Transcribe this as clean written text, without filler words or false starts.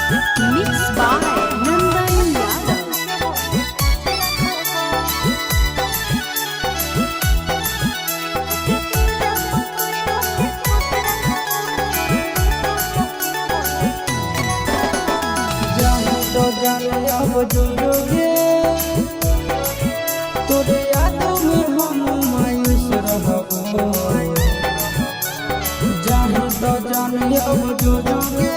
Mixed by Nandan Yadav. जाने तो जाने अब जुड़ोगे तोरे यादों में हम मायूस रहबो। जाने तो जाने अब जुड़ोगे